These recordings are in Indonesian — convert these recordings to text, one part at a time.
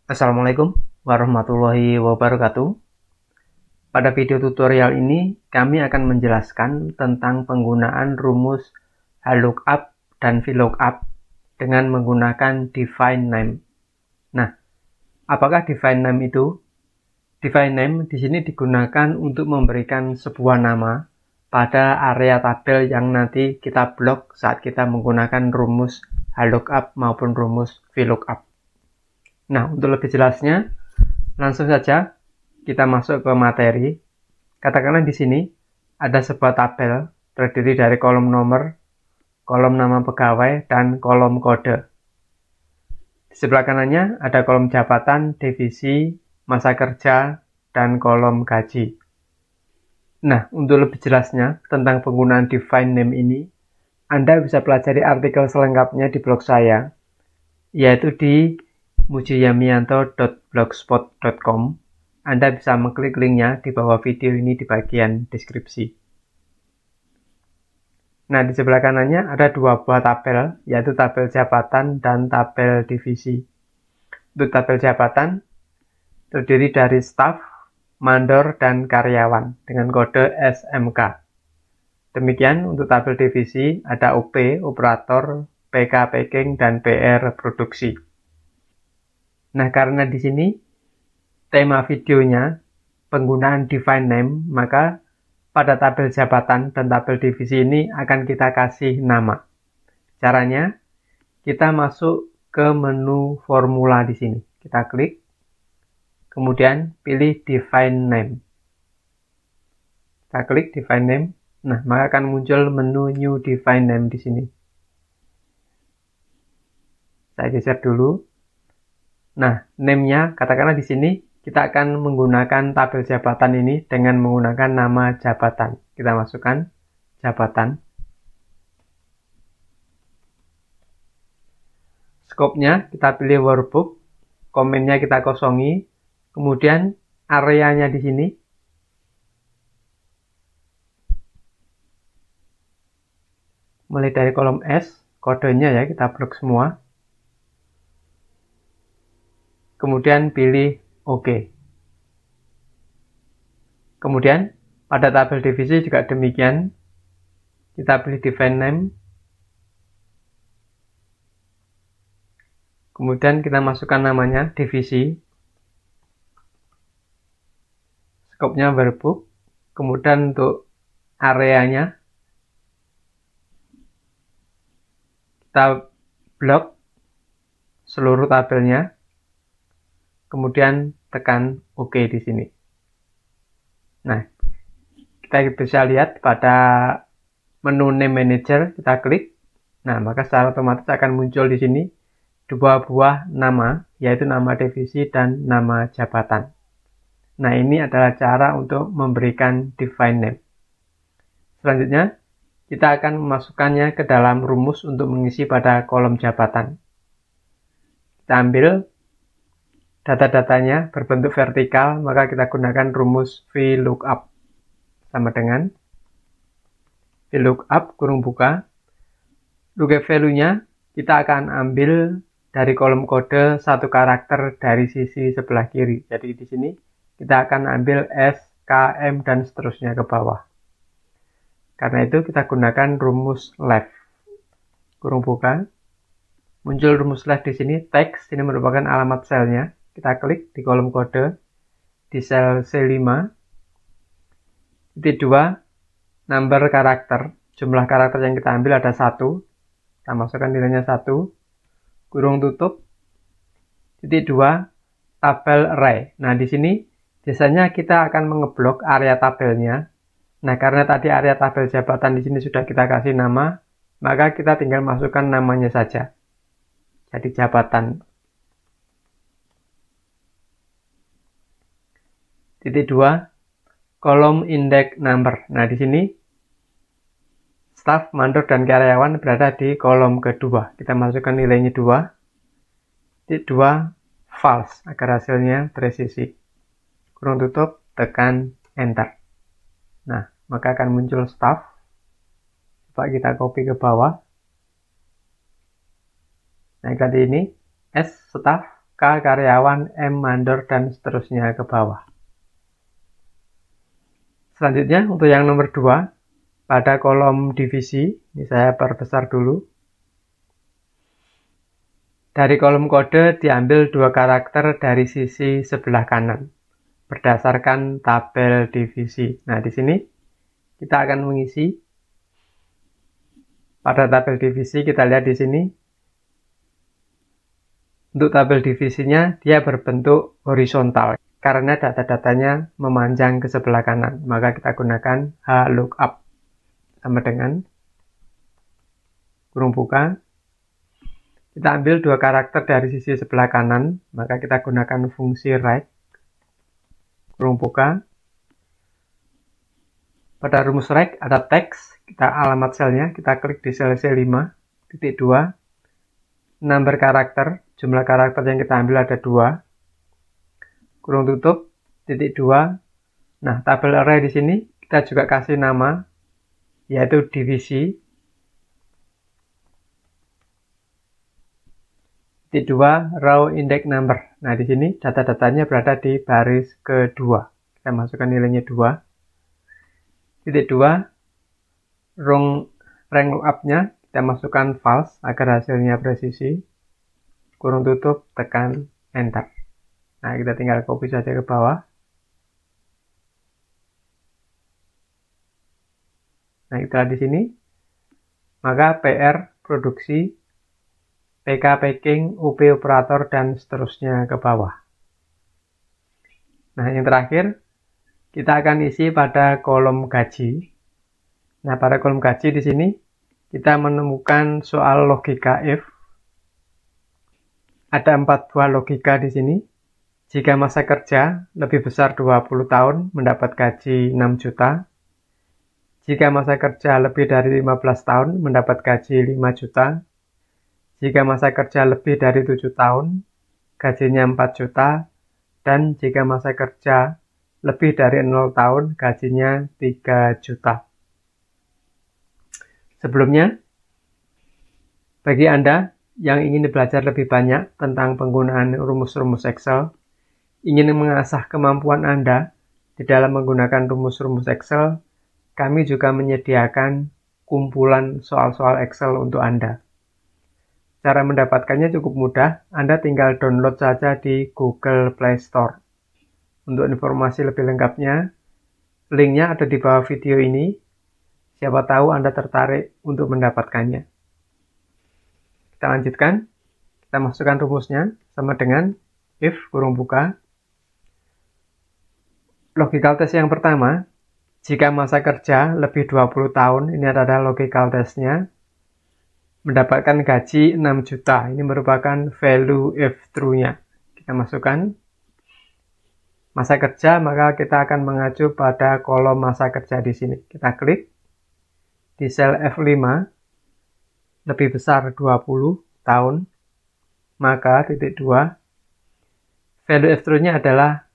Assalamualaikum warahmatullahi wabarakatuh. Pada video tutorial ini, kami akan menjelaskan tentang penggunaan rumus HLOOKUP dan VLOOKUP dengan menggunakan define name. Nah, apakah define name itu? Define name di sini digunakan untuk memberikan sebuah nama pada area tabel yang nanti kita blok saat kita menggunakan rumus HLOOKUP maupun rumus VLOOKUP. Nah, untuk lebih jelasnya, langsung saja kita masuk ke materi. Katakanlah di sini ada sebuah tabel terdiri dari kolom nomor, kolom nama pegawai, dan kolom kode. Di sebelah kanannya ada kolom jabatan, divisi, masa kerja, dan kolom gaji. Nah, untuk lebih jelasnya tentang penggunaan define name ini, Anda bisa pelajari artikel selengkapnya di blog saya, yaitu di mujiyamianto.blogspot.com. Anda bisa mengklik linknya di bawah video ini di bagian deskripsi. Nah, di sebelah kanannya ada dua buah tabel, yaitu tabel jabatan dan tabel divisi. Untuk tabel jabatan, terdiri dari staf, mandor, dan karyawan dengan kode SMK. Demikian untuk tabel divisi, ada OP, operator, PK packing, dan PR produksi. Nah, karena di sini tema videonya penggunaan define name, maka pada tabel jabatan dan tabel divisi ini akan kita kasih nama. Caranya, kita masuk ke menu formula di sini. Kita klik, kemudian pilih define name. Kita klik define name. Nah, maka akan muncul menu new define name di sini. Saya geser dulu. Nah, name-nya katakanlah di sini kita akan menggunakan tabel jabatan ini dengan menggunakan nama jabatan. Kita masukkan jabatan. Scope-nya kita pilih workbook, komennya kita kosongi, kemudian areanya di sini. Mulai dari kolom S, kodenya ya kita blok semua. Kemudian pilih OK. Kemudian pada tabel divisi juga demikian. Kita pilih define name. Kemudian kita masukkan namanya divisi. Scope-nya workbook. Kemudian untuk areanya kita blok seluruh tabelnya. Kemudian tekan OK di sini. Nah, kita bisa lihat pada menu Name Manager, kita klik. Nah, maka secara otomatis akan muncul di sini dua buah nama, yaitu nama divisi dan nama jabatan. Nah, ini adalah cara untuk memberikan define name. Selanjutnya, kita akan memasukkannya ke dalam rumus untuk mengisi pada kolom jabatan. Kita ambil data-datanya berbentuk vertikal, maka kita gunakan rumus VLOOKUP. Sama dengan VLOOKUP, kurung buka. Lookup value-nya kita akan ambil dari kolom kode satu karakter dari sisi sebelah kiri. Jadi di sini kita akan ambil S, K, M, dan seterusnya ke bawah. Karena itu kita gunakan rumus left. Kurung buka. Muncul rumus left di sini, teks, ini merupakan alamat selnya. Kita klik di kolom kode, di sel C5, titik 2, number karakter, jumlah karakter yang kita ambil ada 1, kita masukkan nilainya 1, kurung tutup, titik 2, tabel array. Nah, di sini biasanya kita akan mengeblok area tabelnya. Nah, karena tadi area tabel jabatan di sini sudah kita kasih nama, maka kita tinggal masukkan namanya saja. Jadi jabatan. Titik 2, kolom index number. Nah, di sini staf, mandor, dan karyawan berada di kolom kedua. Kita masukkan nilainya 2. Titik 2, false, agar hasilnya presisi. Kurung tutup, tekan enter. Nah, maka akan muncul staf. Coba kita copy ke bawah. Nah, tadi ini S, staf, K karyawan, M mandor, dan seterusnya ke bawah. Selanjutnya untuk yang nomor 2, pada kolom divisi, ini saya perbesar dulu. Dari kolom kode diambil 2 karakter dari sisi sebelah kanan berdasarkan tabel divisi. Nah, di sini kita akan mengisi. Pada tabel divisi kita lihat di sini. Untuk tabel divisinya dia berbentuk horizontal karena data-datanya memanjang ke sebelah kanan. Maka kita gunakan HLOOKUP sama dengan kurung buka. Kita ambil 2 karakter dari sisi sebelah kanan, maka kita gunakan fungsi rect, kurung buka. Pada rumus rect ada teks, kita alamat selnya, kita klik di sel C5, titik 2, number karakter, jumlah karakter yang kita ambil ada 2, kurung tutup, titik 2. Nah, tabel array di sini kita juga kasih nama, yaitu divisi. Titik 2, row index number. Nah, di sini data-datanya berada di baris kedua. Kita masukkan nilainya 2. Titik 2, rank lookup-nya kita masukkan false agar hasilnya presisi. Kurung tutup, tekan enter. Nah, kita tinggal copy saja ke bawah. Nah, itulah di sini. Maka PR produksi, PK packing, UP operator, dan seterusnya ke bawah. Nah, yang terakhir, kita akan isi pada kolom gaji. Nah, pada kolom gaji di sini, kita menemukan soal logika if. Ada 4 buah logika di sini. Jika masa kerja lebih besar 20 tahun, mendapat gaji 6 juta. Jika masa kerja lebih dari 15 tahun, mendapat gaji 5 juta. Jika masa kerja lebih dari 7 tahun, gajinya 4 juta. Dan jika masa kerja lebih dari 0 tahun, gajinya 3 juta. Sebelumnya, bagi Anda yang ingin belajar lebih banyak tentang penggunaan rumus-rumus Excel, ingin mengasah kemampuan Anda di dalam menggunakan rumus-rumus Excel, kami juga menyediakan kumpulan soal-soal Excel untuk Anda. Cara mendapatkannya cukup mudah, Anda tinggal download saja di Google Play Store. Untuk informasi lebih lengkapnya, linknya ada di bawah video ini. Siapa tahu Anda tertarik untuk mendapatkannya. Kita lanjutkan. Kita masukkan rumusnya sama dengan if kurung buka. Logical test yang pertama, jika masa kerja lebih 20 tahun, ini adalah logical testnya. Mendapatkan gaji 6 juta. Ini merupakan value if true-nya. Kita masukkan masa kerja, maka kita akan mengacu pada kolom masa kerja di sini. Kita klik di sel F5, lebih besar 20 tahun, maka titik 2, value if true-nya adalah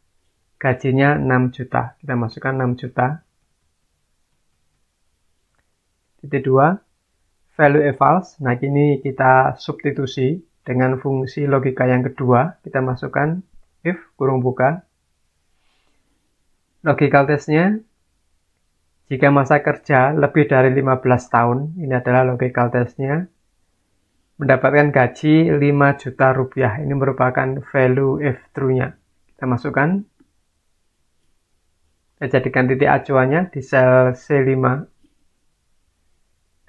gajinya 6 juta. Kita masukkan 6 juta. Titik 2, value if false. Nah, kini kita substitusi dengan fungsi logika yang kedua. Kita masukkan if kurung buka. Logical testnya, jika masa kerja lebih dari 15 tahun, ini adalah logical testnya, mendapatkan gaji 5 juta rupiah. Ini merupakan value if true-nya. Kita masukkan. Kita jadikan titik acuannya di sel C5.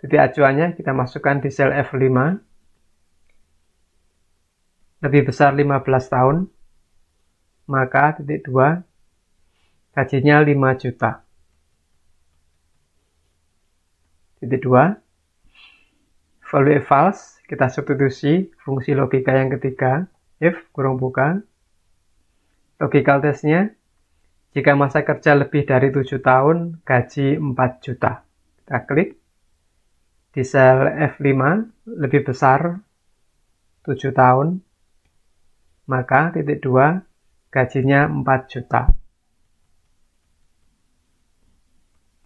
Titik acuannya kita masukkan di sel F5. Lebih besar 15 tahun, maka titik 2, gajinya 5 juta. Titik 2, value if false, kita substitusi fungsi logika yang ketiga, if kurung buka. Logical testnya, jika masa kerja lebih dari 7 tahun, gaji 4 juta. Kita klik di sel F5, lebih besar 7 tahun, maka titik 2, gajinya 4 juta.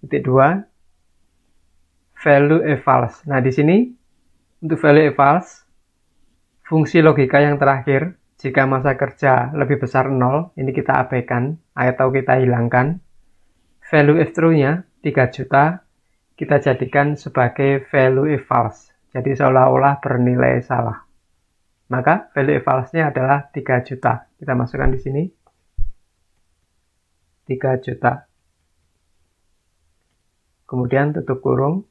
Titik 2, value if false. Nah, di sini untuk value if false, fungsi logika yang terakhir, Jika masa kerja lebih besar 0, ini kita abaikan atau kita hilangkan. Value if true-nya 3 juta, kita jadikan sebagai value if false. Jadi seolah-olah bernilai salah. Maka value if false-nya adalah 3 juta. Kita masukkan di sini. 3 juta. Kemudian tutup kurung.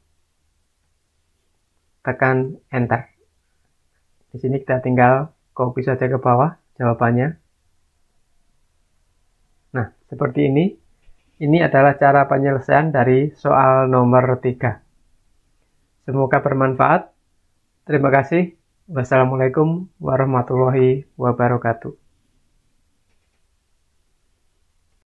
Tekan enter. Di sini kita tinggal copy saja ke bawah jawabannya. Nah, seperti ini. Ini adalah cara penyelesaian dari soal nomor 3. Semoga bermanfaat. Terima kasih. Wassalamualaikum warahmatullahi wabarakatuh.